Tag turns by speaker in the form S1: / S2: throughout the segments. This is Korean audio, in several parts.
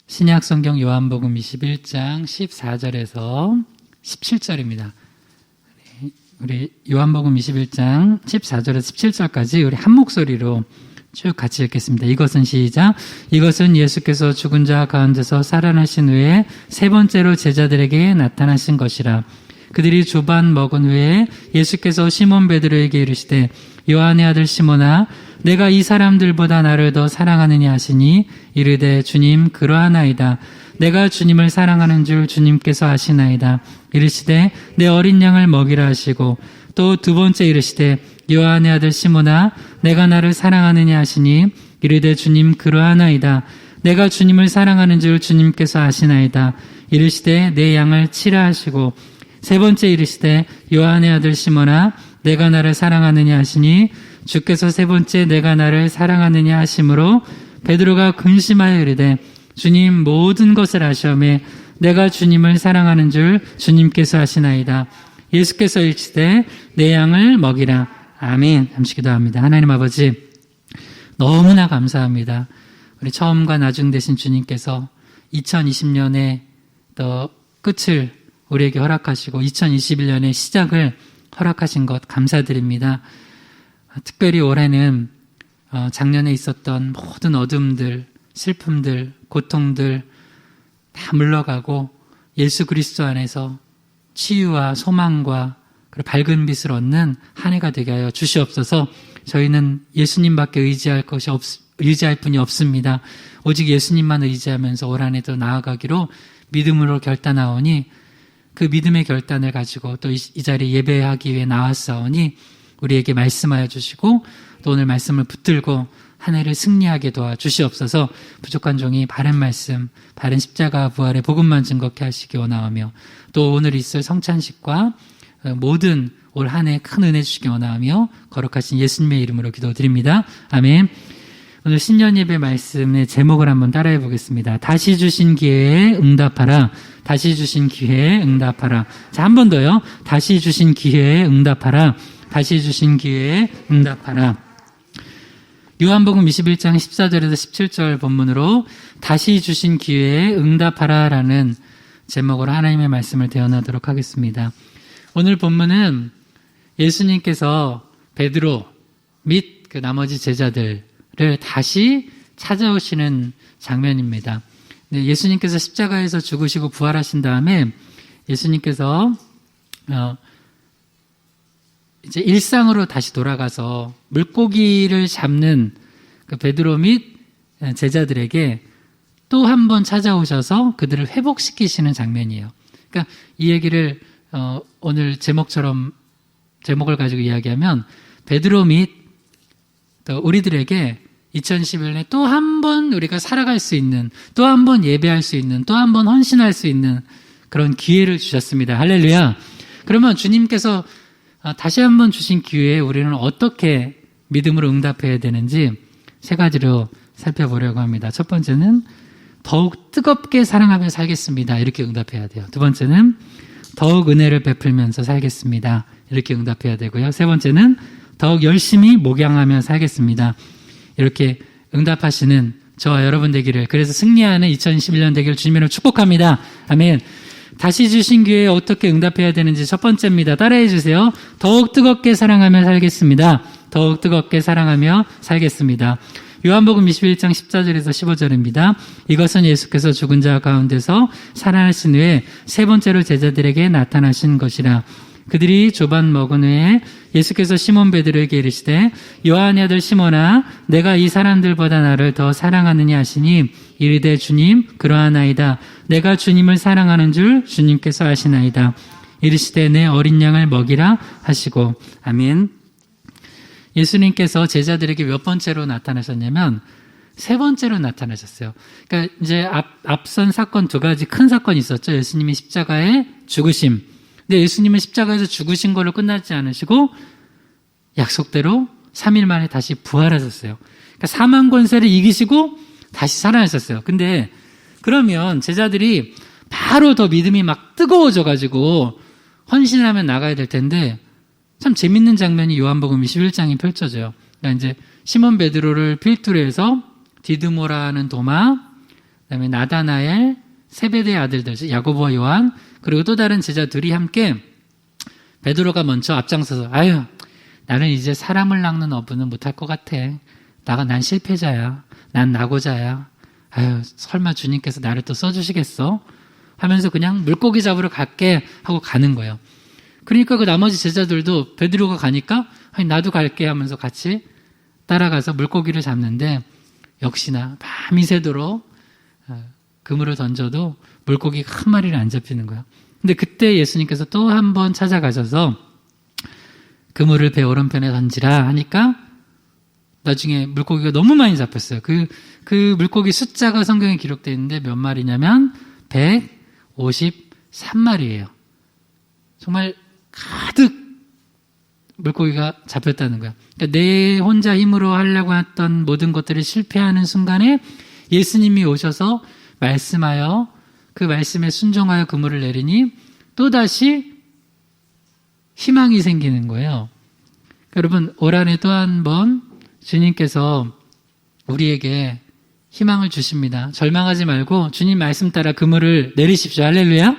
S1: 신약 성경 요한복음 21장 14절에서 17절입니다. 우리 요한복음 21장 14절에서 17절까지 우리 한 목소리로 쭉 같이 읽겠습니다. 이것은 시작. 이것은 예수께서 죽은 자 가운데서 살아나신 후에 세 번째로 제자들에게 나타나신 것이라. 그들이 조반 먹은 후에 예수께서 시몬 베드로에게 이르시되 요한의 아들 시몬아 내가 이 사람들보다 나를 더 사랑하느냐 하시니 이르되 주님 그러하나이다. 내가 주님을 사랑하는 줄 주님께서 아시나이다. 이르시되 내 어린 양을 먹이라 하시고 또 두 번째 이르시되 요한의 아들 시몬아 내가 나를 사랑하느냐 하시니 이르되 주님 그러하나이다. 내가 주님을 사랑하는 줄 주님께서 아시나이다. 이르시되 내 양을 치라 하시고 세 번째 이르시되 요한의 아들 시몬아 내가 나를 사랑하느냐 하시니 주께서 세 번째 내가 나를 사랑하느냐 하심으로 베드로가 근심하여 이르되 주님 모든 것을 아시오매 내가 주님을 사랑하는 줄 주님께서 아시나이다. 예수께서 이르시되 내 양을 먹이라. 아멘. 잠시 기도합니다. 하나님 아버지 너무나 감사합니다. 우리 처음과 나중 되신 주님께서 2020년의 또 끝을 우리에게 허락하시고 2021년의 시작을 허락하신 것 감사드립니다. 특별히 올해는 작년에 있었던 모든 어둠들, 슬픔들, 고통들 다 물러가고 예수 그리스도 안에서 치유와 소망과 그리고 밝은 빛을 얻는 한 해가 되게 하여 주시옵소서. 저희는 예수님밖에 의지할 분이 없습니다. 오직 예수님만 의지하면서 올 한 해도 나아가기로 믿음으로 결단하오니 그 믿음의 결단을 가지고 또 이 자리에 예배하기 위해 나왔사오니 우리에게 말씀하여 주시고 또 오늘 말씀을 붙들고 한 해를 승리하게 도와주시옵소서. 부족한 종이 바른 말씀, 바른 십자가 부활의 복음만 증거케 하시기 원하오며 또 오늘 있을 성찬식과 모든 올 한 해 큰 은혜 주시기 원하오며 거룩하신 예수님의 이름으로 기도드립니다. 아멘. 오늘 신년 예배 말씀의 제목을 한번 따라해 보겠습니다. 다시 주신 기회에 응답하라. 다시 주신 기회에 응답하라. 자, 한 번 더요. 다시 주신 기회에 응답하라. 다시 주신 기회에 응답하라. 요한복음 21장 14절에서 17절 본문으로 다시 주신 기회에 응답하라라는 제목으로 하나님의 말씀을 대언하도록 하겠습니다. 오늘 본문은 예수님께서 베드로 및 그 나머지 제자들을 다시 찾아오시는 장면입니다. 예수님께서 십자가에서 죽으시고 부활하신 다음에 예수님께서 이제 일상으로 다시 돌아가서 물고기를 잡는 그 베드로 및 제자들에게 또 한 번 찾아오셔서 그들을 회복시키시는 장면이에요. 그러니까 이 얘기를 오늘 제목을 가지고 이야기하면 베드로 및 또 우리들에게 2011년에 또 한 번 우리가 살아갈 수 있는, 또 한 번 예배할 수 있는, 또 한 번 헌신할 수 있는 그런 기회를 주셨습니다. 할렐루야. 그러면 주님께서 다시 한 번 주신 기회에 우리는 어떻게 믿음으로 응답해야 되는지 세 가지로 살펴보려고 합니다. 첫 번째는 더욱 뜨겁게 사랑하며 살겠습니다. 이렇게 응답해야 돼요. 두 번째는 더욱 은혜를 베풀면서 살겠습니다. 이렇게 응답해야 되고요. 세 번째는 더욱 열심히 목양하며 살겠습니다. 이렇게 응답하시는 저와 여러분 되기를, 그래서 승리하는 2021년 되기를 주님으로 축복합니다. 아멘. 다시 주신 기회에 어떻게 응답해야 되는지 첫 번째입니다. 따라해 주세요. 더욱 뜨겁게 사랑하며 살겠습니다. 더욱 뜨겁게 사랑하며 살겠습니다. 요한복음 21장 14절에서 15절입니다. 이것은 예수께서 죽은 자 가운데서 살아나신 후에 세 번째로 제자들에게 나타나신 것이라. 그들이 조반 먹은 후에 예수께서 시몬 베드로에게 이르시되 요한의 아들 시몬아 내가 이 사람들보다 나를 더 사랑하느냐 하시니 이르되 주님 그러하나이다. 내가 주님을 사랑하는 줄 주님께서 아시나이다. 이르시되 내 어린 양을 먹이라 하시고. 아멘. 예수님께서 제자들에게 몇 번째로 나타나셨냐면 세 번째로 나타나셨어요. 그러니까 이제 앞선 사건 두 가지 큰 사건이 있었죠. 예수님이 십자가에 죽으심. 근데 예수님은 십자가에서 죽으신 걸로 끝나지 않으시고 약속대로 3일 만에 다시 부활하셨어요. 그러니까 사망 권세를 이기시고 다시 살아나셨어요. 근데 그러면 제자들이 바로 더 믿음이 막 뜨거워져가지고 헌신을 하면 나가야 될 텐데 참 재밌는 장면이 요한복음 21장이 펼쳐져요. 그러니까 이제 시몬 베드로를 필두로 해서 디드모라는 도마, 그다음에 나다나엘, 세베대의 아들들, 야고보와 요한, 그리고 또 다른 제자들이 함께 베드로가 먼저 앞장서서 아유, 나는 이제 사람을 낚는 어부는 못할 것 같아. 난 실패자야. 난 낙오자야. 아유, 설마 주님께서 나를 또 써주시겠어? 하면서 그냥 물고기 잡으러 갈게 하고 가는 거예요. 그러니까 그 나머지 제자들도 베드로가 가니까 아니, 나도 갈게 하면서 같이 따라가서 물고기를 잡는데 역시나 밤이 새도록 그물을 던져도 물고기 한 마리를 안 잡히는 거예요. 근데 그때 예수님께서 또 한 번 찾아가셔서 그물을 배 오른편에 던지라 하니까 나중에 물고기가 너무 많이 잡혔어요. 그 물고기 숫자가 성경에 기록되어 있는데 몇 마리냐면 153마리예요. 정말 가득 물고기가 잡혔다는 거야. 그러니까 내 혼자 힘으로 하려고 했던 모든 것들이 실패하는 순간에 예수님이 오셔서 말씀하여 그 말씀에 순종하여 그물을 내리니 또다시 희망이 생기는 거예요. 여러분, 올 한해 또 한 번 주님께서 우리에게 희망을 주십니다. 절망하지 말고 주님 말씀 따라 그물을 내리십시오. 할렐루야.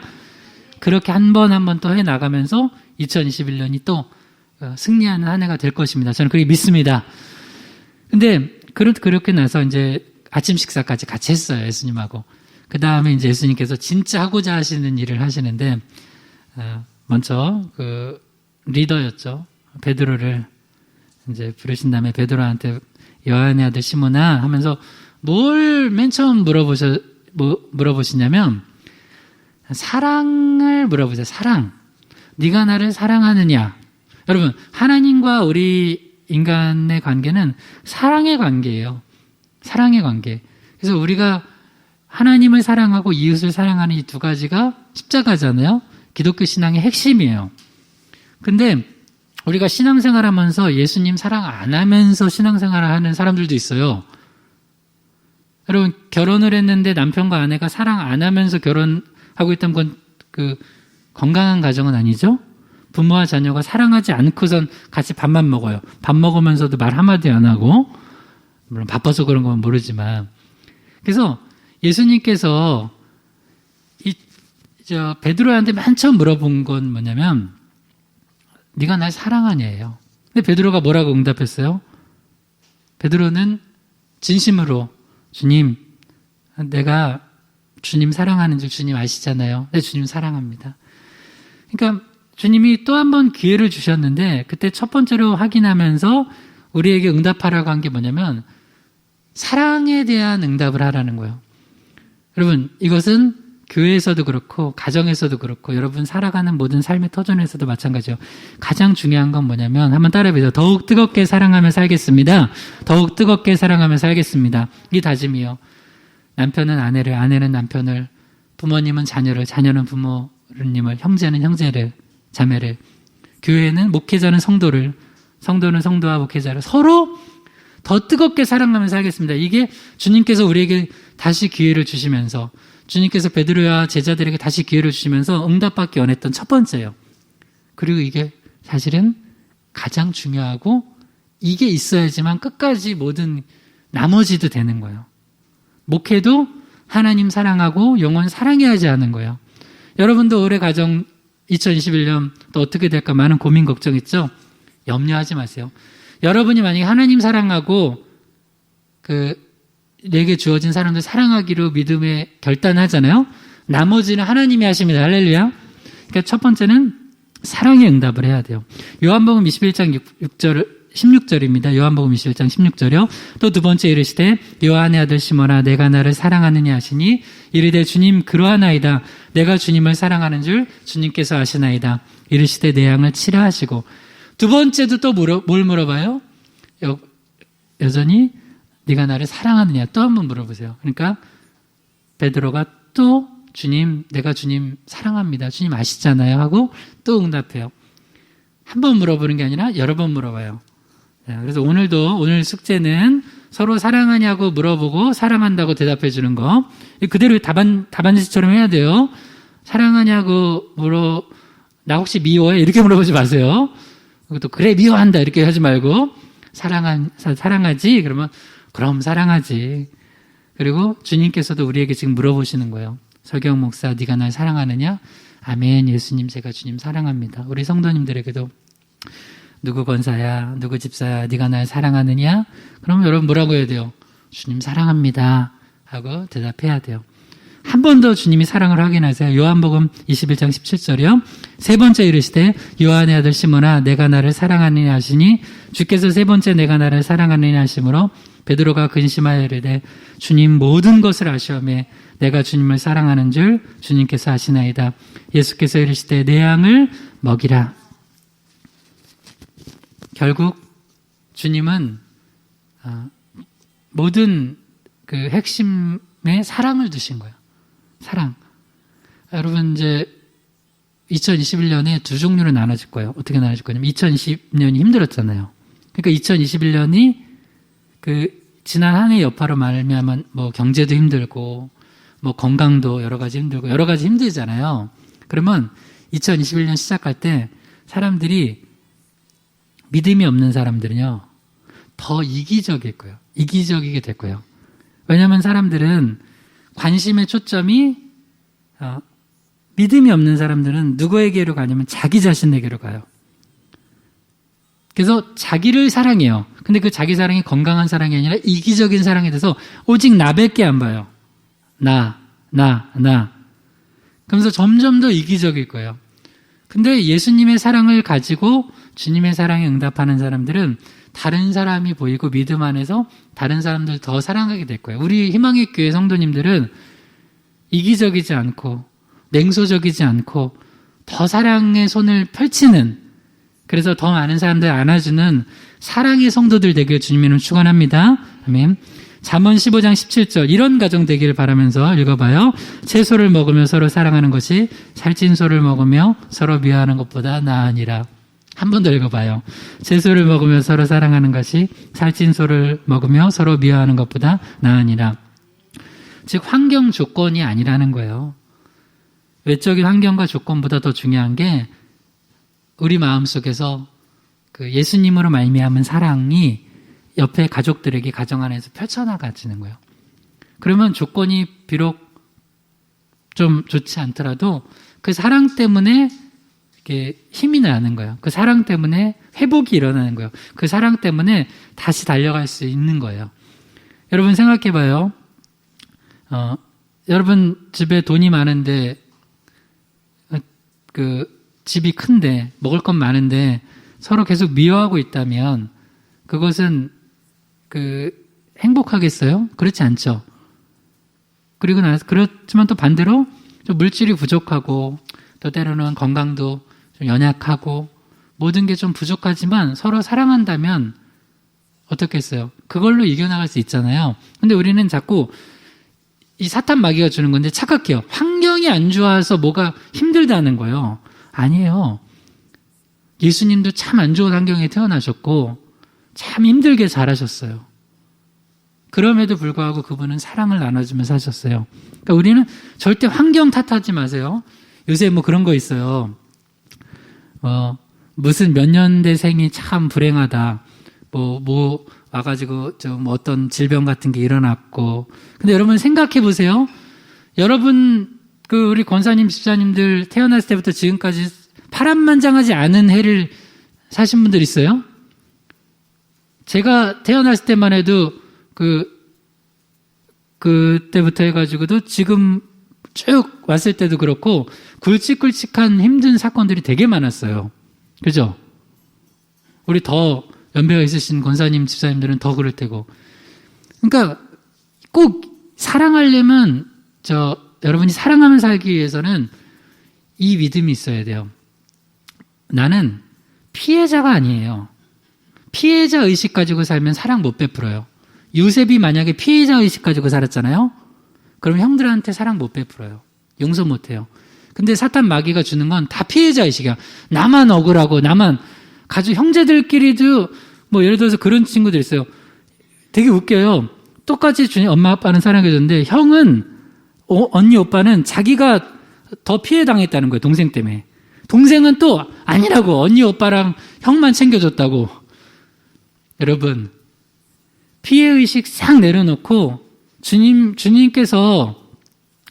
S1: 그렇게 한 번 한 번 또 해나가면서 2021년이 또 승리하는 한 해가 될 것입니다. 저는 그렇게 믿습니다. 근데 그렇게 나서 이제 아침 식사까지 같이 했어요. 예수님하고. 그 다음에 이제 예수님께서 진짜 하고자 하시는 일을 하시는데, 먼저 그 리더였죠. 베드로를 이제 부르신 다음에 베드로한테 요한의 아들 시몬아 하면서 뭘 맨 처음 물어보시냐면 사랑을 물어보세요. 사랑. 네가 나를 사랑하느냐? 여러분, 하나님과 우리 인간의 관계는 사랑의 관계예요. 사랑의 관계. 그래서 우리가 하나님을 사랑하고 이웃을 사랑하는 이 두 가지가 십자가잖아요. 기독교 신앙의 핵심이에요. 근데 우리가 신앙생활 하면서 예수님 사랑 안 하면서 신앙생활을 하는 사람들도 있어요. 여러분, 결혼을 했는데 남편과 아내가 사랑 안 하면서 결혼하고 있다면 그건 건강한 가정은 아니죠? 부모와 자녀가 사랑하지 않고선 같이 밥만 먹어요. 밥 먹으면서도 말 한마디 안 하고, 물론 바빠서 그런 건 모르지만. 그래서 예수님께서 베드로한테 맨 처음 물어본 건 뭐냐면 네가 날 사랑하냐예요. 근데 베드로가 뭐라고 응답했어요? 베드로는 진심으로 주님, 내가 주님 사랑하는 줄 주님 아시잖아요. 네, 주님 사랑합니다. 그러니까 주님이 또 한 번 기회를 주셨는데 그때 첫 번째로 확인하면서 우리에게 응답하라고 한 게 뭐냐면 사랑에 대한 응답을 하라는 거예요. 여러분, 이것은 교회에서도 그렇고 가정에서도 그렇고 여러분 살아가는 모든 삶의 터전에서도 마찬가지예요. 가장 중요한 건 뭐냐면 한번 따라해보세요. 더욱 뜨겁게 사랑하며 살겠습니다. 더욱 뜨겁게 사랑하며 살겠습니다. 이 다짐이요. 남편은 아내를, 아내는 남편을, 부모님은 자녀를, 자녀는 부모님을, 형제는 형제를, 자매를, 교회는 목회자는 성도를, 성도는 성도와 목회자를 서로 더 뜨겁게 사랑하며 살겠습니다. 이게 주님께서 우리에게 다시 기회를 주시면서 주님께서 베드로와 제자들에게 다시 기회를 주시면서 응답받기 원했던 첫 번째예요. 그리고 이게 사실은 가장 중요하고 이게 있어야지만 끝까지 모든 나머지도 되는 거예요. 목회도 하나님 사랑하고 영혼 사랑해야지 하는 거예요. 여러분도 올해 가정 2021년 또 어떻게 될까 많은 고민 걱정 있죠? 염려하지 마세요. 여러분이 만약에 하나님 사랑하고 내게 주어진 사람들 사랑하기로 믿음에 결단하잖아요. 나머지는 하나님이 하십니다. 할렐루야. 그러니까 첫 번째는 사랑의 응답을 해야 돼요. 요한복음 21장 16절입니다. 요한복음 21장 16절이요. 또 두 번째 이르시되 요한의 아들 시몬아 내가 나를 사랑하느냐 하시니 이르되 주님 그러하나이다. 내가 주님을 사랑하는 줄 주님께서 아시나이다. 이르시되 내 양을 치라 하시고 두 번째도 또 뭘 물어봐요? 여전히 네가 나를 사랑하느냐 또 한 번 물어보세요. 그러니까 베드로가 또 주님, 내가 주님 사랑합니다. 주님 아시잖아요 하고 또 응답해요. 한 번 물어보는 게 아니라 여러 번 물어봐요. 그래서 오늘 숙제는 서로 사랑하냐고 물어보고 사랑한다고 대답해 주는 거. 그대로 답안지처럼 해야 돼요. 사랑하냐고 나 혹시 미워해? 이렇게 물어보지 마세요. 또 그래 미워한다 이렇게 하지 말고 사랑하지? 그러면 그럼 사랑하지. 그리고 주님께서도 우리에게 지금 물어보시는 거예요. 서경 목사, 네가 날 사랑하느냐? 아멘. 예수님, 제가 주님 사랑합니다. 우리 성도님들에게도 누구 권사야, 누구 집사야, 네가 날 사랑하느냐? 그럼 여러분 뭐라고 해야 돼요? 주님 사랑합니다 하고 대답해야 돼요. 한 번 더 주님이 사랑을 확인하세요. 요한복음 21장 17절이요. 세 번째 이르시되 요한의 아들 시몬아 내가 나를 사랑하느냐 하시니 주께서 세 번째 내가 나를 사랑하느냐 하심으로 베드로가 근심하여 이르되 주님 모든 것을 아시오매 내가 주님을 사랑하는 줄 주님께서 아시나이다. 예수께서 이르시되 내 양을 먹이라. 결국 주님은 모든 그 핵심에 사랑을 두신 거예요. 사랑. 여러분 이제 2021년에 두 종류로 나눠질 거예요. 어떻게 나눠질 거냐면 2020년이 힘들었잖아요. 그러니까 2021년이 그 지난 한 해 여파로 말미암은 뭐 경제도 힘들고 뭐 건강도 여러 가지 힘들고 여러 가지 힘들잖아요. 그러면 2021년 시작할 때 사람들이 믿음이 없는 사람들은요 더 이기적일 거예요. 이기적이게 될 거예요. 왜냐하면 사람들은 관심의 초점이 믿음이 없는 사람들은 누구에게로 가냐면 자기 자신에게로 가요. 그래서 자기를 사랑해요. 근데 그 자기 사랑이 건강한 사랑이 아니라 이기적인 사랑이 돼서 오직 나밖에 안 봐요. 나. 그러면서 점점 더 이기적일 거예요. 근데 예수님의 사랑을 가지고 주님의 사랑에 응답하는 사람들은 다른 사람이 보이고 믿음 안에서 다른 사람들 더 사랑하게 될 거예요. 우리 희망의 교회 성도님들은 이기적이지 않고 냉소적이지 않고 더 사랑의 손을 펼치는, 그래서 더 많은 사람들 안아주는 사랑의 성도들 되길 주님은 축원합니다. 아멘. 잠언 15장 17절 이런 가정 되기를 바라면서 읽어봐요. 채소를 먹으며 서로 사랑하는 것이 살찐 소를 먹으며 서로 미워하는 것보다 나으니라. 한 번 더 읽어봐요. 채소를 먹으며 서로 사랑하는 것이 살찐 소를 먹으며 서로 미워하는 것보다 나으니라. 즉 환경 조건이 아니라는 거예요. 외적인 환경과 조건보다 더 중요한 게 우리 마음속에서 그 예수님으로 말미암은 사랑이 옆에 가족들에게 가정 안에서 펼쳐나가지는 거예요. 그러면 조건이 비록 좀 좋지 않더라도 그 사랑 때문에 이렇게 힘이 나는 거예요. 그 사랑 때문에 회복이 일어나는 거예요. 그 사랑 때문에 다시 달려갈 수 있는 거예요. 여러분 생각해 봐요. 여러분 집에 돈이 많은데 그 집이 큰데 먹을 건 많은데 서로 계속 미워하고 있다면 그것은 그 행복하겠어요? 그렇지 않죠. 그리고 그렇지만 또 반대로 좀 물질이 부족하고 또 때로는 건강도 좀 연약하고 모든 게 좀 부족하지만 서로 사랑한다면 어떻겠어요? 그걸로 이겨나갈 수 있잖아요. 근데 우리는 자꾸 이 사탄 마귀가 주는 건데 착각해요. 환경이 안 좋아서 뭐가 힘들다는 거예요. 아니에요. 예수님도 참 안 좋은 환경에 태어나셨고 참 힘들게 자라셨어요. 그럼에도 불구하고 그분은 사랑을 나눠주면서 사셨어요. 그러니까 우리는 절대 환경 탓하지 마세요. 요새 뭐 그런 거 있어요. 무슨 몇 년대생이 참 불행하다. 뭐 와가지고 좀 어떤 질병 같은 게 일어났고. 근데 여러분 생각해 보세요. 여러분 우리 권사님, 집사님들 태어났을 때부터 지금까지 파란만장하지 않은 해를 사신 분들 있어요? 제가 태어났을 때만 해도 그때부터 해가지고도 지금 쭉 왔을 때도 그렇고 굵직굵직한 힘든 사건들이 되게 많았어요. 그죠? 우리 더 연배가 있으신 권사님, 집사님들은 더 그럴 테고. 그러니까 꼭 사랑하려면 여러분이 사랑하며 살기 위해서는 이 믿음이 있어야 돼요. 나는 피해자가 아니에요. 피해자 의식 가지고 살면 사랑 못 베풀어요. 요셉이 만약에 피해자 의식 가지고 살았잖아요. 그럼 형들한테 사랑 못 베풀어요. 용서 못 해요. 근데 사탄 마귀가 주는 건 다 피해자 의식이야. 나만 억울하고 나만 가족 형제들끼리도 뭐 예를 들어서 그런 친구들 있어요. 되게 웃겨요. 똑같이 주님 엄마 아빠는 사랑해줬는데 형은 언니 오빠는 자기가 더 피해 당했다는 거예요. 동생 때문에. 동생은 또 아니라고 언니 오빠랑 형만 챙겨줬다고. 여러분 피해의식 싹 내려놓고 주님께서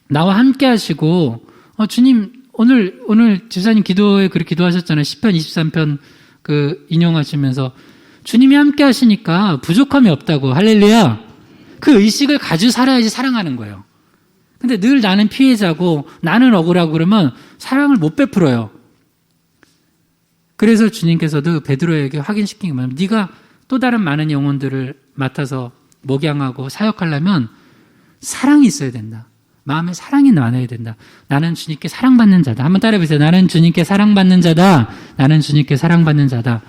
S1: 나와 함께 하시고, 주님, 오늘 집사님 기도에 그렇게 기도하셨잖아요. 시편 23편 인용하시면서. 주님이 함께 하시니까 부족함이 없다고. 할렐루야. 그 의식을 가지고 살아야지 사랑하는 거예요. 근데 늘 나는 피해자고, 나는 억울하고 그러면 사랑을 못 베풀어요. 그래서 주님께서도 베드로에게 확인시킨 게 뭐냐면, 네가 또 다른 많은 영혼들을 맡아서 목양하고 사역하려면 사랑이 있어야 된다. 마음에 사랑이 나눠야 된다. 나는 주님께 사랑받는 자다. 한번 따라해보세요. 나는 주님께 사랑받는 자다. 나는 주님께 사랑받는 자다.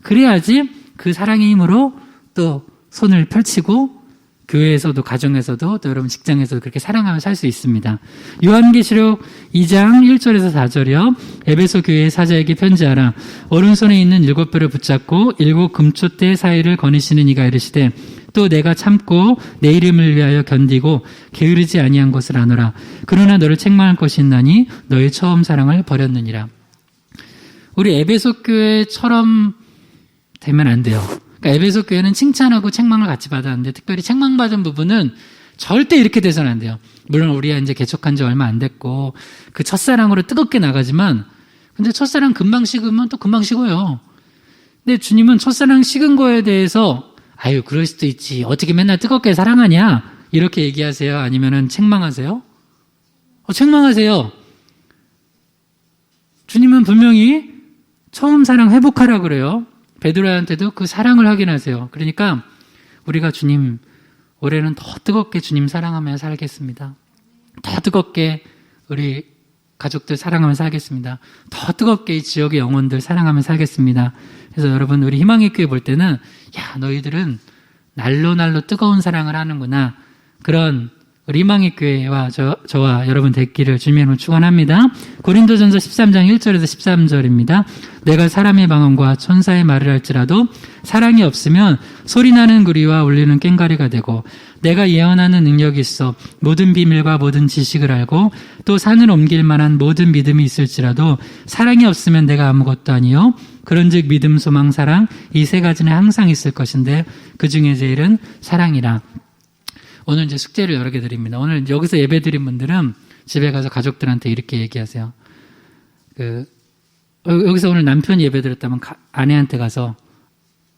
S1: 그래야지 그 사랑의 힘으로 또 손을 펼치고 교회에서도 가정에서도 또 여러분 직장에서도 그렇게 사랑하며 살 수 있습니다. 요한계시록 2장 1절에서 4절이요. 에베소 교회의 사자에게 편지하라. 오른손에 있는 7뼈를 붙잡고 7 금초대 사이를 거니시는 이가 이르시되 또 내가 참고 내 이름을 위하여 견디고 게으르지 아니한 것을 아노라. 그러나 너를 책망할 것이 있나니 너의 처음 사랑을 버렸느니라. 우리 에베소 교회처럼 되면 안 돼요. 그러니까 에베소 교회는 칭찬하고 책망을 같이 받았는데 특별히 책망받은 부분은 절대 이렇게 돼서는 안 돼요. 물론 우리가 이제 개척한 지 얼마 안 됐고 그 첫사랑으로 뜨겁게 나가지만 근데 첫사랑 금방 식으면 또 금방 식어요. 근데 주님은 첫사랑 식은 거에 대해서 아유 그럴 수도 있지. 어떻게 맨날 뜨겁게 사랑하냐? 이렇게 얘기하세요? 아니면은 책망하세요? 책망하세요. 주님은 분명히 처음 사랑 회복하라 그래요. 베드로한테도 그 사랑을 확인하세요. 그러니까 우리가 주님 올해는 더 뜨겁게 주님 사랑하며 살겠습니다. 더 뜨겁게 우리 가족들 사랑하며 살겠습니다. 더 뜨겁게 이 지역의 영혼들 사랑하며 살겠습니다. 그래서 여러분 우리 희망의 교회 볼 때는 야 너희들은 날로 뜨거운 사랑을 하는구나. 그런 우리 희망의 교회와 저와 여러분 됐기를 주님으로 축원합니다. 고린도전서 13장 1절에서 13절입니다. 내가 사람의 방언과 천사의 말을 할지라도 사랑이 없으면 소리나는 구리와 울리는 꽹과리가 되고 내가 예언하는 능력이 있어 모든 비밀과 모든 지식을 알고 또 산을 옮길 만한 모든 믿음이 있을지라도 사랑이 없으면 내가 아무것도 아니요 그런즉 믿음, 소망, 사랑 이 세 가지는 항상 있을 것인데 그 중에 제일은 사랑이라. 오늘 이제 숙제를 여러 개 드립니다. 오늘 여기서 예배 드린 분들은 집에 가서 가족들한테 이렇게 얘기하세요. 여기서 오늘 남편이 예배 드렸다면 아내한테 가서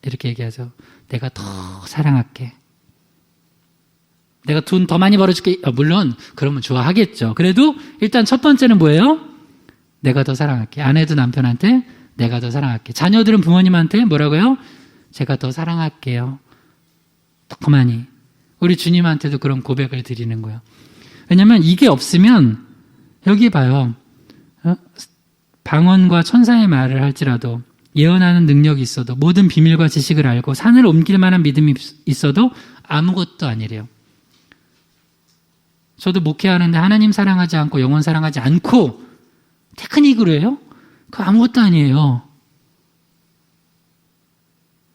S1: 이렇게 얘기하세요. 내가 더 사랑할게. 내가 돈 더 많이 벌어줄게. 물론 그러면 좋아하겠죠. 그래도 일단 첫 번째는 뭐예요? 내가 더 사랑할게. 아내도 남편한테 내가 더 사랑할게. 자녀들은 부모님한테 뭐라고요? 제가 더 사랑할게요. 더 많이. 우리 주님한테도 그런 고백을 드리는 거예요. 왜냐하면 이게 없으면 여기 봐요. 방언과 천사의 말을 할지라도 예언하는 능력이 있어도 모든 비밀과 지식을 알고 산을 옮길 만한 믿음이 있어도 아무것도 아니래요. 저도 목회하는데 하나님 사랑하지 않고 영혼 사랑하지 않고 테크닉으로 해요? 그거 아무것도 아니에요.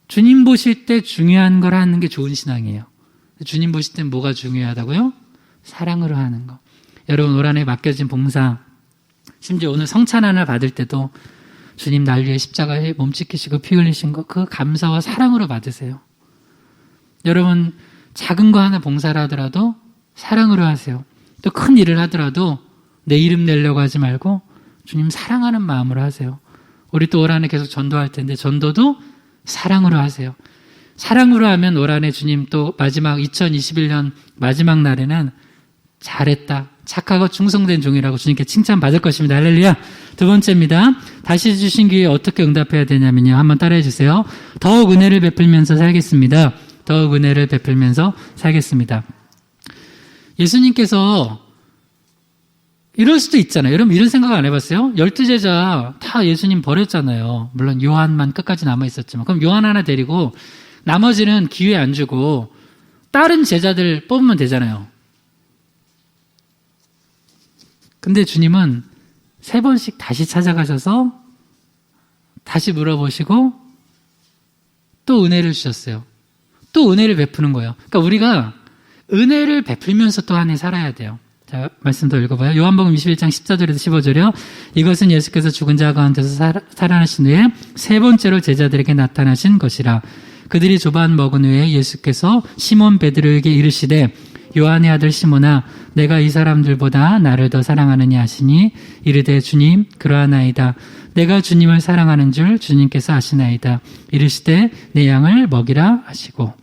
S1: 주님 보실 때 중요한 걸 하는 게 좋은 신앙이에요. 주님 보실 땐 뭐가 중요하다고요? 사랑으로 하는 거. 여러분 올 한해 맡겨진 봉사 심지어 오늘 성찬하나 받을 때도 주님 날 위해 십자가에 몸 지키시고 피 흘리신 거 그 감사와 사랑으로 받으세요. 여러분 작은 거 하나 봉사를 하더라도 사랑으로 하세요. 또 큰 일을 하더라도 내 이름 내려고 하지 말고 주님 사랑하는 마음으로 하세요. 우리 또 올 한해 계속 전도할 텐데 전도도 사랑으로 하세요. 사랑으로 하면 올 한해 주님 또 마지막 2021년 마지막 날에는 잘했다. 착하고 충성된 종이라고 주님께 칭찬받을 것입니다. 할렐루야. 두 번째입니다. 다시 주신 기회에 어떻게 응답해야 되냐면요. 한번 따라해 주세요. 더욱 은혜를 베풀면서 살겠습니다. 더욱 은혜를 베풀면서 살겠습니다. 예수님께서 이럴 수도 있잖아요. 여러분 이런 생각 안 해봤어요? 12제자 다 예수님 버렸잖아요. 물론 요한만 끝까지 남아있었지만 그럼 요한 하나 데리고 나머지는 기회 안 주고 다른 제자들 뽑으면 되잖아요. 근데 주님은 3번씩 다시 찾아가셔서 다시 물어보시고 또 은혜를 주셨어요. 또 은혜를 베푸는 거예요. 그러니까 우리가 은혜를 베풀면서 또 한 해 살아야 돼요. 자, 말씀 더 읽어봐요. 요한복음 21장 14절에서 15절이요. 이것은 예수께서 죽은 자 가운데서 살아나신 후에 3번째로 제자들에게 나타나신 것이라. 그들이 조반 먹은 후에 예수께서 시몬 베드로에게 이르시되 요한의 아들 시몬아 내가 이 사람들보다 나를 더 사랑하느냐 하시니 이르되 주님 그러하나이다. 내가 주님을 사랑하는 줄 주님께서 아시나이다. 이르시되 내 양을 먹이라 하시고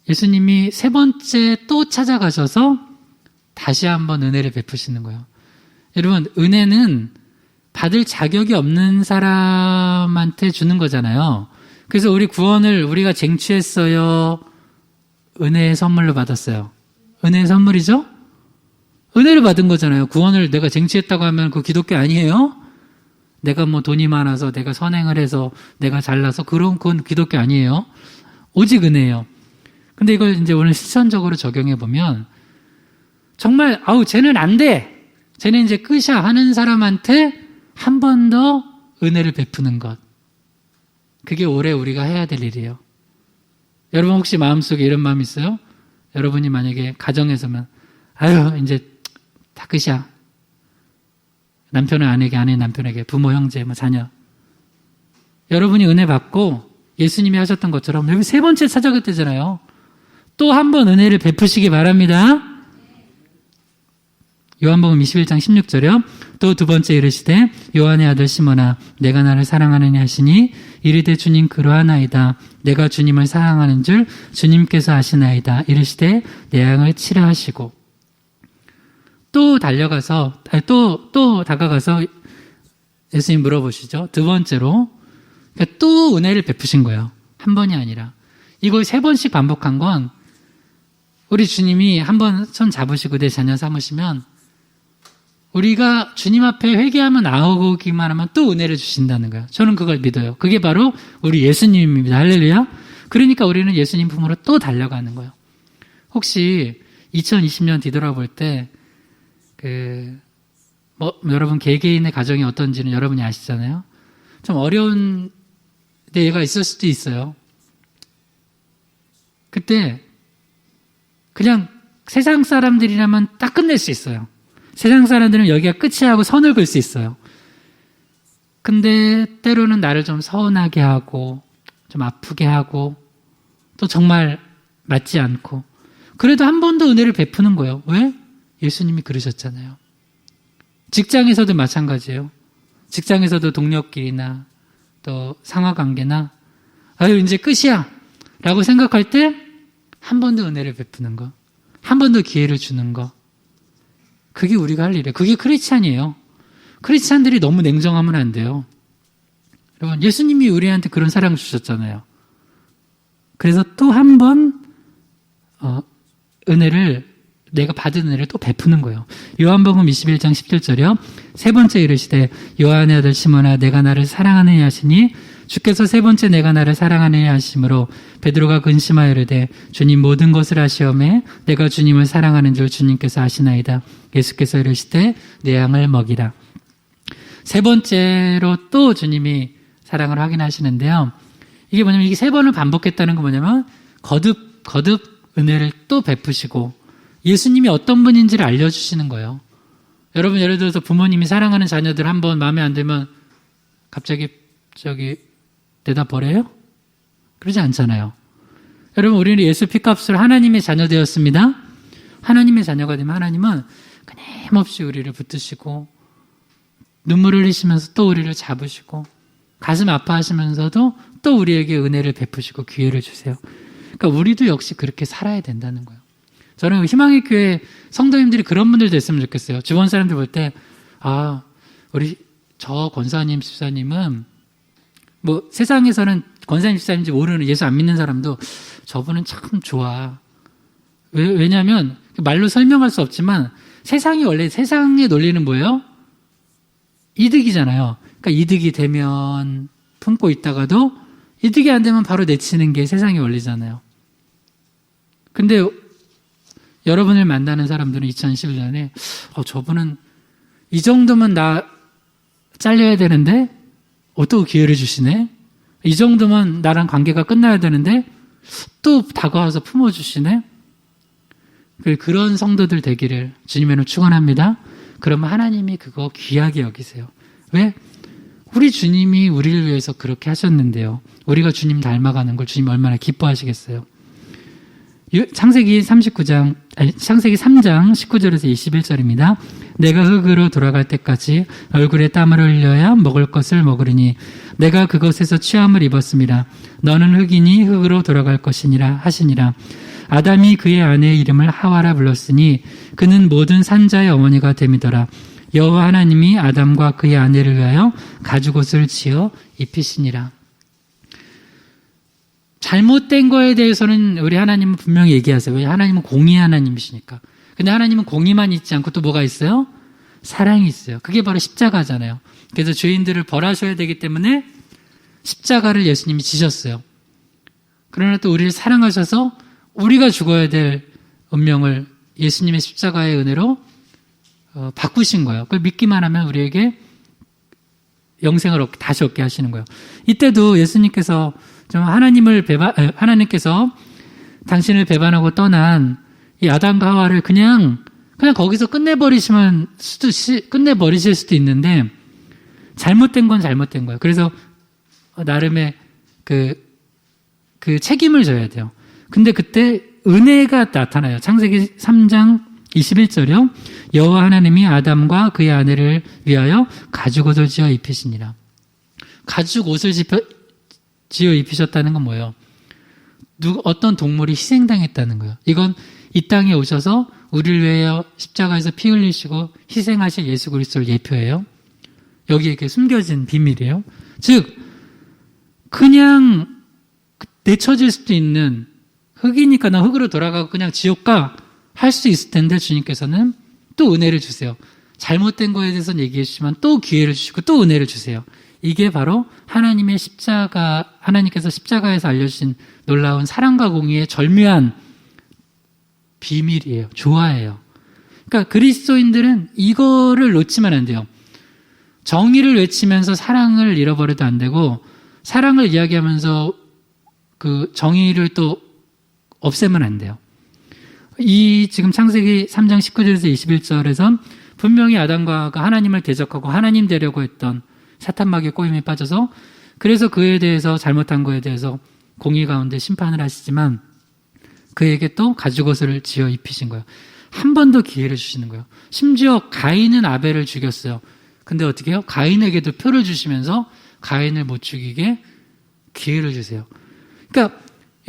S1: 예수님이 세 번째 또 찾아가셔서 다시 한번 은혜를 베푸시는 거예요. 여러분 은혜는 받을 자격이 없는 사람한테 주는 거잖아요. 그래서 우리 구원을 우리가 쟁취했어요? 은혜의 선물로 받았어요? 은혜의 선물이죠? 은혜를 받은 거잖아요. 구원을 내가 쟁취했다고 하면 그거 기독교 아니에요? 내가 뭐 돈이 많아서 내가 선행을 해서 내가 잘나서 그건 기독교 아니에요. 오직 은혜예요. 근데 이걸 이제 오늘 실천적으로 적용해 보면 정말 쟤는 안 돼. 쟤는 이제 끝이야 하는 사람한테 한 번 더 은혜를 베푸는 것. 그게 올해 우리가 해야 될 일이에요. 여러분 혹시 마음속에 이런 마음 있어요? 여러분이 만약에 가정에서면 이제 다 끝이야. 남편은 아내에게, 아내 남편에게, 부모, 형제, 자녀. 여러분이 은혜 받고 예수님이 하셨던 것처럼 여기 세 번째 찾아갔대잖아요. 또 한 번 은혜를 베푸시기 바랍니다. 요한복음 21장 16절이요. 또 두 번째 이르시되 요한의 아들 시몬아 내가 나를 사랑하느냐 하시니 이르되 주님 그러하나이다. 내가 주님을 사랑하는 줄 주님께서 아시나이다. 이르시되 내 양을 치라 하시고 또 달려가서 또 다가가서 예수님 물어보시죠. 두 번째로 그러니까 또 은혜를 베푸신 거예요. 한 번이 아니라 이걸 세 번씩 반복한 건 우리 주님이 한 번 손 잡으시고 내 자녀 삼으시면 우리가 주님 앞에 회개하면 나오기만 하면 또 은혜를 주신다는 거예요. 저는 그걸 믿어요. 그게 바로 우리 예수님입니다. 할렐루야. 그러니까 우리는 예수님 품으로 또 달려가는 거예요. 혹시 2020년 뒤돌아볼 때 여러분 개개인의 가정이 어떤지는 여러분이 아시잖아요. 좀 어려운 때가 있을 수도 있어요. 그때 그냥 세상 사람들이라면 딱 끝낼 수 있어요. 세상 사람들은 여기가 끝이야 하고 선을 그을 수 있어요. 근데 때로는 나를 좀 서운하게 하고 좀 아프게 하고 또 정말 맞지 않고 그래도 한 번 더 은혜를 베푸는 거예요. 왜? 예수님이 그러셨잖아요. 직장에서도 마찬가지예요. 직장에서도 동료끼리나 또 상하관계나 이제 끝이야 라고 생각할 때 한 번 더 은혜를 베푸는 거, 한 번 더 기회를 주는 거, 그게 우리가 할 일이에요. 그게 크리스찬이에요. 크리스찬들이 너무 냉정하면 안 돼요. 여러분 예수님이 우리한테 그런 사랑을 주셨잖아요. 그래서 또 한 번 은혜를 내가 받은 은혜를 또 베푸는 거예요. 요한복음 21장 17절이요. 세 번째 이르시되 요한의 아들 시몬아 내가 나를 사랑하느냐 하시니 주께서 세 번째 내가 나를 사랑하느냐 하심으로 베드로가 근심하여 이르되 주님 모든 것을 아시오매 내가 주님을 사랑하는 줄 주님께서 아시나이다. 예수께서 이르시되 내 양을 먹이라. 세 번째로 또 주님이 사랑을 확인하시는데요. 이게 뭐냐면 이게 세 번을 반복했다는 건 뭐냐면 거듭 은혜를 또 베푸시고 예수님이 어떤 분인지를 알려주시는 거예요. 여러분 예를 들어서 부모님이 사랑하는 자녀들 한번 마음에 안 들면 갑자기 대답 버려요? 그러지 않잖아요. 여러분 우리는 예수 피값으로 하나님의 자녀 되었습니다. 하나님의 자녀가 되면 하나님은 끊임없이 우리를 붙드시고 눈물을 흘리시면서 또 우리를 잡으시고 가슴 아파하시면서도 또 우리에게 은혜를 베푸시고 기회를 주세요. 그러니까 우리도 역시 그렇게 살아야 된다는 거예요. 저는 희망의 교회 성도님들이 그런 분들 됐으면 좋겠어요. 주변 사람들 볼 때 우리 저 권사님 집사님은 세상에서는 권사님 집사님인지 모르는 예수 안 믿는 사람도 저분은 참 좋아. 왜냐하면 말로 설명할 수 없지만 원래 세상의 논리는 뭐예요? 이득이잖아요. 그러니까 이득이 되면 품고 있다가도 이득이 안 되면 바로 내치는 게 세상의 원리잖아요. 근데 여러분을 만나는 사람들은 2011년에 저분은 이 정도면 나 잘려야 되는데 또 기회를 주시네. 이 정도면 나랑 관계가 끝나야 되는데 또 다가와서 품어주시네. 그런 성도들 되기를 주님의 축원합니다. 그러면 하나님이 그거 귀하게 여기세요. 왜? 우리 주님이 우리를 위해서 그렇게 하셨는데요. 우리가 주님 닮아가는 걸 주님 얼마나 기뻐하시겠어요. 창세기 3장 19절에서 21절입니다. 내가 흙으로 돌아갈 때까지 얼굴에 땀을 흘려야 먹을 것을 먹으리니 내가 그것에서 취함을 입었습니다. 너는 흙이니 흙으로 돌아갈 것이니라 하시니라. 아담이 그의 아내의 이름을 하와라 불렀으니 그는 모든 산자의 어머니가 됨이더라. 여호와 하나님이 아담과 그의 아내를 위하여 가죽옷을 지어 입히시니라. 잘못된 거에 대해서는 우리 하나님은 분명히 얘기하세요. 왜? 하나님은 공의 하나님이시니까. 근데 하나님은 공의만 있지 않고 또 뭐가 있어요? 사랑이 있어요. 그게 바로 십자가잖아요. 그래서 죄인들을 벌하셔야 되기 때문에 십자가를 예수님이 지셨어요. 그러나 또 우리를 사랑하셔서 우리가 죽어야 될 운명을 예수님의 십자가의 은혜로 바꾸신 거예요. 그걸 믿기만 하면 우리에게 영생을 다시 얻게 하시는 거예요. 이때도 예수님께서 하나님께서 당신을 배반하고 떠난 이 아담과 하와를 그냥 거기서 끝내버리실 수도 있는데 잘못된 건 잘못된 거예요. 그래서 나름의 그 책임을 져야 돼요. 근데 그때 은혜가 나타나요. 창세기 3장 21절이요. 여호와 하나님이 아담과 그의 아내를 위하여 가죽옷을 지어 입히시니라. 가죽옷을 지어 입히셨다는 건 뭐예요? 어떤 동물이 희생당했다는 거예요. 이건 이 땅에 오셔서 우리를 위하여 십자가에서 피 흘리시고 희생하실 예수 그리스도를 예표해요. 여기에 이렇게 숨겨진 비밀이에요. 즉 그냥 내쳐질 수도 있는 흙이니까 나 흙으로 돌아가고 그냥 지옥 가 할 수 있을 텐데 주님께서는 또 은혜를 주세요. 잘못된 거에 대해서는 얘기해 주시지만 또 기회를 주시고 또 은혜를 주세요. 이게 바로 하나님께서 십자가에서 알려주신 놀라운 사랑과 공의의 절묘한 비밀이에요. 조화예요. 그러니까 그리스도인들은 이거를 놓치면 안 돼요. 정의를 외치면서 사랑을 잃어버려도 안 되고 사랑을 이야기하면서 그 정의를 또 없애면 안 돼요. 지금 창세기 3장 19절에서 21절에서 분명히 아담과 하와가 하나님을 대적하고 하나님 되려고 했던 사탄마귀의 꼬임에 빠져서 그래서 그에 대해서 잘못한 거에 대해서 공의 가운데 심판을 하시지만 그에게 또 가죽옷을 지어 입히신 거예요. 한 번 더 기회를 주시는 거예요. 심지어 가인은 아벨을 죽였어요. 근데 어떻게 해요? 가인에게도 표를 주시면서 가인을 못 죽이게 기회를 주세요. 그러니까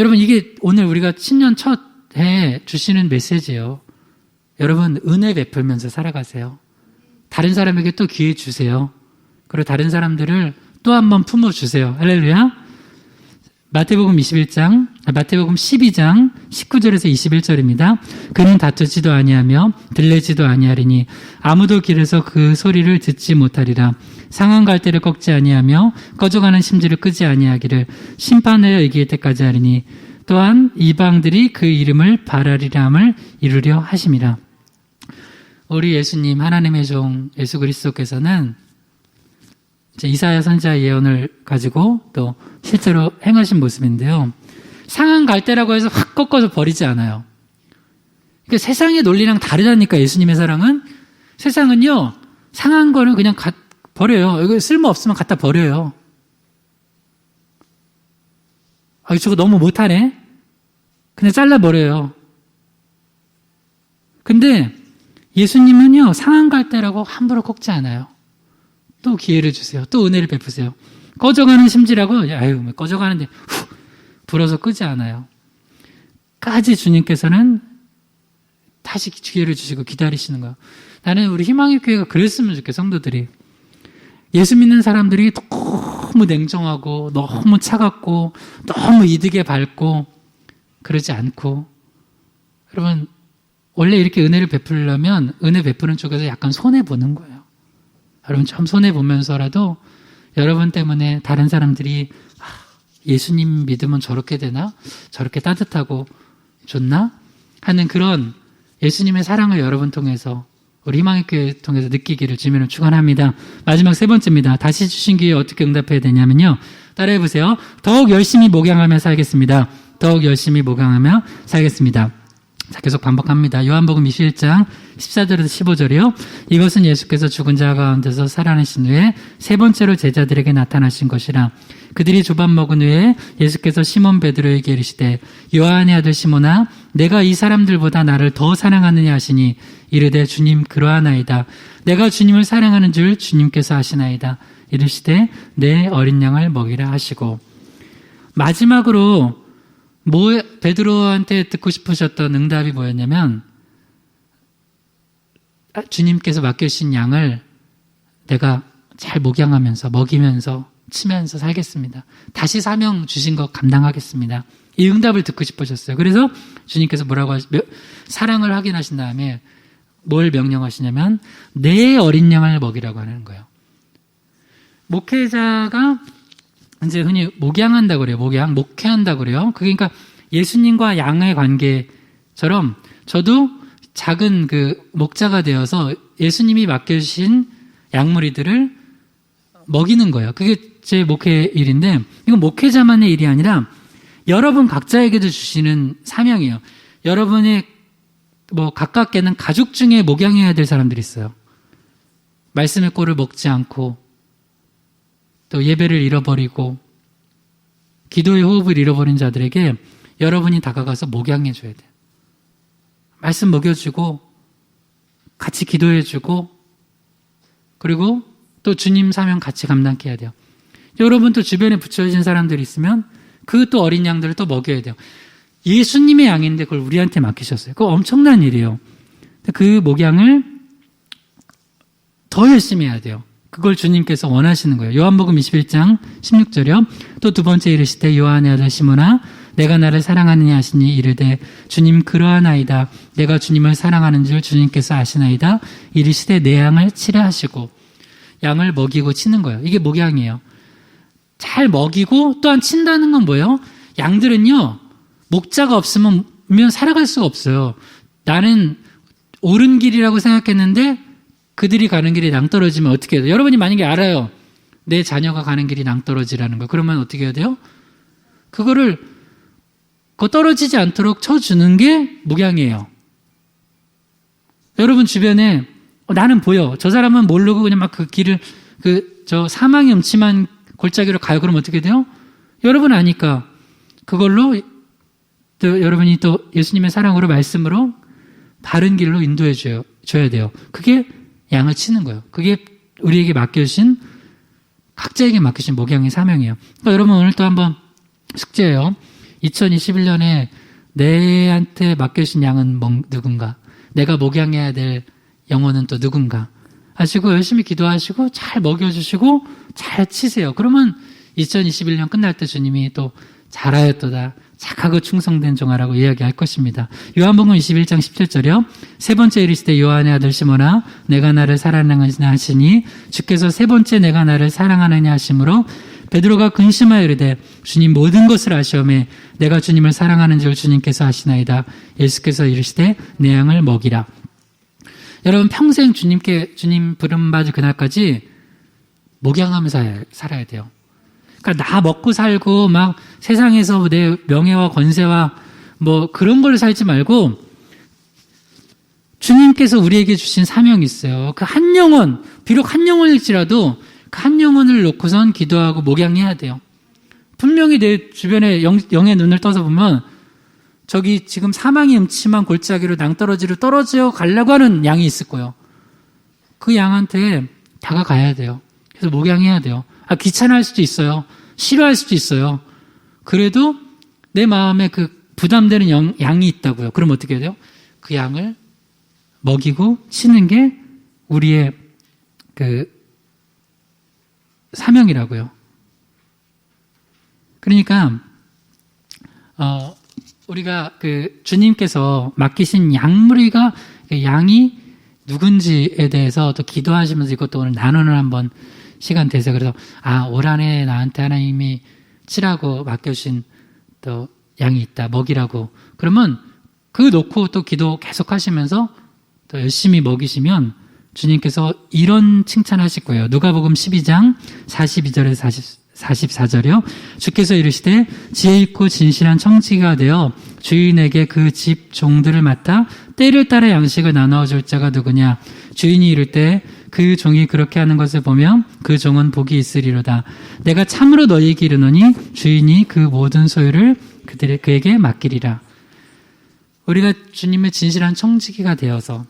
S1: 여러분 이게 오늘 우리가 신년 첫 해 주시는 메시지예요. 여러분 은혜 베풀면서 살아가세요. 다른 사람에게 또 기회 주세요. 그리고 다른 사람들을 또 한 번 품어주세요. 할렐루야. 마태복음 12장 19절에서 21절입니다. 그는 다투지도 아니하며 들레지도 아니하리니 아무도 길에서 그 소리를 듣지 못하리라. 상한 갈대를 꺾지 아니하며 꺼져가는 심지를 끄지 아니하기를 심판하여 이길 때까지 하리니 또한 이방들이 그 이름을 바라리람을 이루려 하심이라. 우리 예수님 하나님의 종 예수 그리스도께서는 이사야 선지자의 예언을 가지고 또 실제로 행하신 모습인데요. 상한 갈대라고 해서 확 꺾어서 버리지 않아요. 그러니까 세상의 논리랑 다르다니까 예수님의 사랑은. 세상은요 상한 거는 그냥 버려요. 이거 쓸모 없으면 갖다 버려요. 저거 너무 못하네. 그냥 잘라버려요. 근데 예수님은요 상한 갈대라고 함부로 꺾지 않아요. 또 기회를 주세요. 또 은혜를 베푸세요. 꺼져가는 심지라고 꺼져가는데 후 불어서 끄지 않아요. 까지 주님께서는 다시 기회를 주시고 기다리시는 거예요. 나는 우리 희망의 교회가 그랬으면 좋겠어요. 성도들이. 예수 믿는 사람들이 너무 냉정하고 너무 차갑고 너무 이득에 밟고 그러지 않고 여러분 원래 이렇게 은혜를 베풀려면 은혜 베푸는 쪽에서 약간 손해보는 거예요. 여러분 좀 손해보면서라도 여러분 때문에 다른 사람들이 예수님 믿으면 저렇게 되나? 저렇게 따뜻하고 좋나? 하는 그런 예수님의 사랑을 여러분 통해서 우리 희망의 교회 통해서 느끼기를 주님으로 축원합니다. 마지막 세 번째입니다. 다시 주신 기회에 어떻게 응답해야 되냐면요. 따라해 보세요. 더욱 열심히 목양하며 살겠습니다. 더욱 열심히 목양하며 살겠습니다. 자, 계속 반복합니다. 요한복음 21장 14절에서 15절이요. 이것은 예수께서 죽은 자 가운데서 살아나신 후에 세 번째로 제자들에게 나타나신 것이라. 그들이 조밥 먹은 후에 예수께서 시몬 베드로에게 이르시되 요한의 아들 시몬아 내가 이 사람들보다 나를 더 사랑하느냐 하시니 이르되 주님 그러하나이다. 내가 주님을 사랑하는 줄 주님께서 아시나이다. 이르시되 내 어린 양을 먹이라 하시고, 마지막으로 베드로한테 듣고 싶으셨던 응답이 뭐였냐면, 주님께서 맡겨주신 양을 내가 잘 목양하면서 먹이면서 치면서 살겠습니다. 다시 사명 주신 거 감당하겠습니다. 이 응답을 듣고 싶으셨어요. 그래서 주님께서 뭐라고 사랑을 확인하신 다음에 뭘 명령하시냐면 내 어린 양을 먹이라고 하는 거예요. 목회자가 이제 흔히 목양한다고 그래요. 목회한다고 그래요. 그러니까 예수님과 양의 관계처럼 저도 작은 그 목자가 되어서 예수님이 맡겨주신 양무리들을 먹이는 거예요. 그게 제 목회 일인데, 이건 목회자만의 일이 아니라 여러분 각자에게도 주시는 사명이에요. 여러분의 가깝게는 가족 중에 목양해야 될 사람들이 있어요. 말씀의 꼴을 먹지 않고 또 예배를 잃어버리고 기도의 호흡을 잃어버린 자들에게 여러분이 다가가서 목양해 줘야 돼요. 말씀 먹여주고 같이 기도해주고 그리고 또 주님 사명 같이 감당해야 돼요. 여러분 또 주변에 붙여진 사람들이 있으면 그 또 어린 양들을 또 먹여야 돼요. 예수님의 양인데 그걸 우리한테 맡기셨어요. 그거 엄청난 일이에요. 그 목양을 더 열심히 해야 돼요. 그걸 주님께서 원하시는 거예요. 요한복음 21장 16절이요. 또 두 번째 이르시되 요한의 아들 시몬아 내가 나를 사랑하느냐 하시니 이르되 주님 그러하나이다. 내가 주님을 사랑하는 줄 주님께서 아시나이다. 이르시되 내 양을 치라 하시고, 양을 먹이고 치는 거예요. 이게 목양이에요. 잘 먹이고 또한 친다는 건 뭐예요? 양들은요 목자가 없으면 살아갈 수가 없어요. 나는 옳은 길이라고 생각했는데 그들이 가는 길이 낭떠러지면 어떻게 해야 돼요? 여러분이 만약에 알아요. 내 자녀가 가는 길이 낭떠러지라는 거. 그러면 어떻게 해야 돼요? 그거를 떨어지지 않도록 쳐주는 게 목양이에요. 여러분 주변에 나는 보여. 저 사람은 모르고 그냥 막 그 길을 사망의 음침한 골짜기로 가요. 그럼 어떻게 돼요? 여러분 아니까 그걸로 또 여러분이 또 예수님의 사랑으로 말씀으로 바른 길로 인도해 줘야 돼요. 그게 양을 치는 거예요. 그게 우리에게 맡겨주신 각자에게 맡기신 목양의 사명이에요. 그러니까 여러분 오늘 또 한번 숙제예요. 2021년에 내한테 맡겨주신 양은 누군가, 내가 목양해야 될 영혼은 또 누군가 하시고 열심히 기도하시고 잘 먹여주시고 잘 치세요. 그러면 2021년 끝날 때 주님이 또 잘하였도다 착하고 충성된 종아라고 이야기할 것입니다. 요한복음 21장 17절이요. 세 번째 이르시되 요한의 아들 시몬아 내가 나를 사랑하느냐 하시니 주께서 세 번째 내가 나를 사랑하느냐 하심으로 베드로가 근심하여 이르되 주님 모든 것을 아시오매 내가 주님을 사랑하는 줄 주님께서 아시나이다. 예수께서 이르시되 내 양을 먹이라. 여러분 평생 주님 부름받을 그날까지 목양하면서 살아야 돼요. 그러니까 나 먹고 살고 막 세상에서 내 명예와 권세와 그런 걸 살지 말고 주님께서 우리에게 주신 사명이 있어요. 그 한 영혼, 비록 한 영혼일지라도 그 한 영혼을 놓고선 기도하고 목양해야 돼요. 분명히 내 주변에 영의 눈을 떠서 보면 저기 지금 사망이 음침한 골짜기로 낭떠러지로 떨어져 가려고 하는 양이 있을 거예요. 그 양한테 다가가야 돼요. 그래서 목양해야 돼요. 귀찮아할 수도 있어요. 싫어할 수도 있어요. 그래도 내 마음에 그 부담되는 양이 있다고요. 그럼 어떻게 해야 돼요? 그 양을 먹이고 치는 게 우리의 그 사명이라고요. 그러니까 우리가 그 주님께서 맡기신 양무리가 양이 누군지에 대해서 또 기도하시면서 이것도 오늘 나누는 한번 시간 되세요. 그래서 올 한해 나한테 하나님이 치라고 맡겨주신 또 양이 있다, 먹이라고. 그러면 그 놓고 또 기도 계속 하시면서 또 열심히 먹이시면 주님께서 이런 칭찬하실 거예요. 누가복음 12장 42절에서 44절이요. 주께서 이르시되 지혜 있고 진실한 청지기가 되어 주인에게 그 집 종들을 맡아 때를 따라 양식을 나누어 줄 자가 누구냐. 주인이 이를 때 그 종이 그렇게 하는 것을 보면 그 종은 복이 있으리로다. 내가 참으로 너희에게 이르노니 주인이 그 모든 소유를 그에게 맡기리라. 우리가 주님의 진실한 청지기가 되어서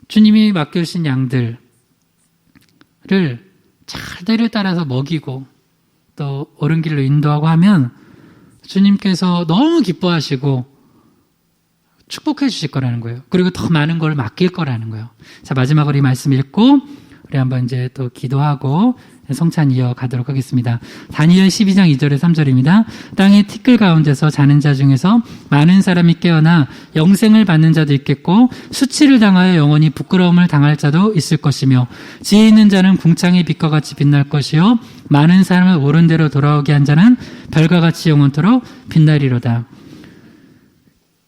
S1: 주님이 맡겨주신 양들을 잘 때를 따라서 먹이고 또 옳은 길로 인도하고 하면 주님께서 너무 기뻐하시고 축복해 주실 거라는 거예요. 그리고 더 많은 걸 맡길 거라는 거예요. 자, 마지막으로 이 말씀 읽고 우리 한번 이제 또 기도하고 성찬 이어가도록 하겠습니다. 다니엘 12장 2절에 3절입니다. 땅의 티끌 가운데서 자는 자 중에서 많은 사람이 깨어나 영생을 받는 자도 있겠고 수치를 당하여 영원히 부끄러움을 당할 자도 있을 것이며 지혜 있는 자는 궁창의 빛과 같이 빛날 것이요 많은 사람을 옳은 대로 돌아오게 한 자는 별과 같이 영원토록 빛나리로다.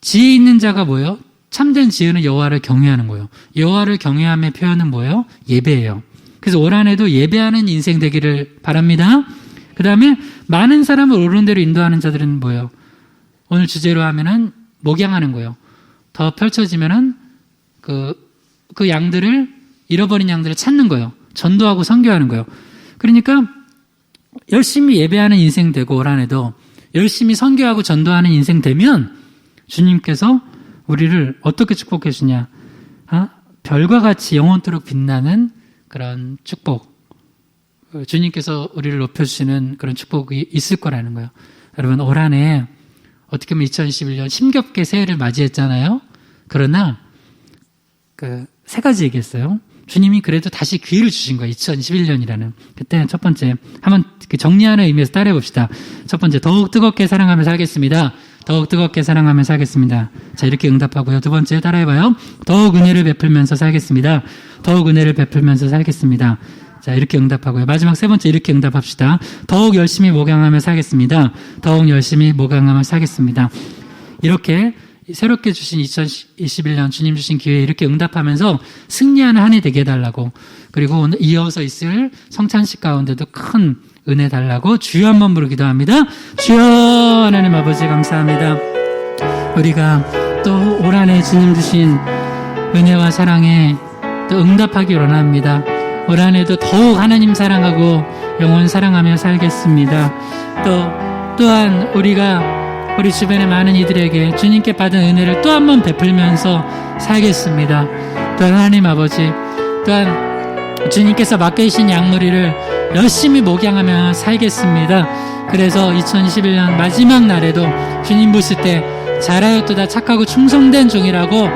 S1: 지혜 있는 자가 뭐예요? 참된 지혜는 여호와를 경외하는 거예요. 여호와를 경외함의 표현은 뭐예요? 예배예요. 그래서 올 한해도 예배하는 인생 되기를 바랍니다. 그 다음에 많은 사람을 옳은 대로 인도하는 자들은 뭐예요? 오늘 주제로 하면은 목양하는 거예요. 더 펼쳐지면은 그 양들을, 잃어버린 양들을 찾는 거예요. 전도하고 선교하는 거예요. 그러니까 열심히 예배하는 인생 되고 올 한해도 열심히 선교하고 전도하는 인생 되면 주님께서 우리를 어떻게 축복해 주냐? 별과 같이 영원토록 빛나는 그런 축복, 주님께서 우리를 높여주시는 그런 축복이 있을 거라는 거예요. 여러분, 올 한 해 어떻게 보면 2021년 힘겹게 새해를 맞이했잖아요. 그러나 세 가지 얘기했어요. 주님이 그래도 다시 기회를 주신 거예요. 2021년이라는. 그때 첫 번째, 한번 정리하는 의미에서 따라해 봅시다. 첫 번째, 더욱 뜨겁게 사랑하며 살겠습니다. 더욱 뜨겁게 사랑하며 살겠습니다. 자, 이렇게 응답하고요. 두 번째 따라해봐요. 더욱 은혜를 베풀면서 살겠습니다. 더욱 은혜를 베풀면서 살겠습니다. 자, 이렇게 응답하고요. 마지막 세 번째 이렇게 응답합시다. 더욱 열심히 목양하며 살겠습니다. 더욱 열심히 목양하며 살겠습니다. 이렇게 새롭게 주신 2021년 주님 주신 기회에 이렇게 응답하면서 승리하는 한 해 되게 해달라고, 그리고 오늘 이어서 있을 성찬식 가운데도 큰 은혜 달라고 주여 한번 부르기도 합니다. 주여. 하나님 아버지 감사합니다. 우리가 또 올 한 해 주님 주신 은혜와 사랑에 또 응답하기 원합니다. 올 한 해도 더욱 하나님 사랑하고 영혼 사랑하며 살겠습니다. 또한 우리 주변의 많은 이들에게 주님께 받은 은혜를 또 한 번 베풀면서 살겠습니다. 또한 하나님 아버지, 또한 주님께서 맡겨주신 양무리를 열심히 목양하며 살겠습니다. 그래서 2021년 마지막 날에도 주님 보실 때 잘하였도다 착하고 충성된 종이라고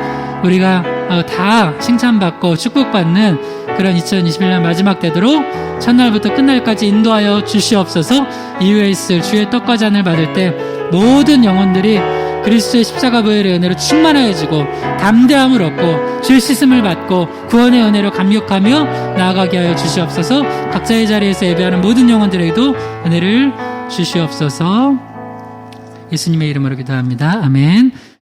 S1: 우리가 다 칭찬받고 축복받는 그런 2021년 마지막 되도록 첫날부터 끝날까지 인도하여 주시옵소서. 이후에 있을 주의 떡과 잔을 받을 때 모든 영혼들이 그리스도의 십자가 보혈의 은혜로 충만하여지고 담대함을 얻고 주의 씻음을 받고 구원의 은혜로 감격하며 나아가게 하여 주시옵소서. 각자의 자리에서 예배하는 모든 영혼들에게도 은혜를 주시옵소서. 예수님의 이름으로 기도합니다. 아멘.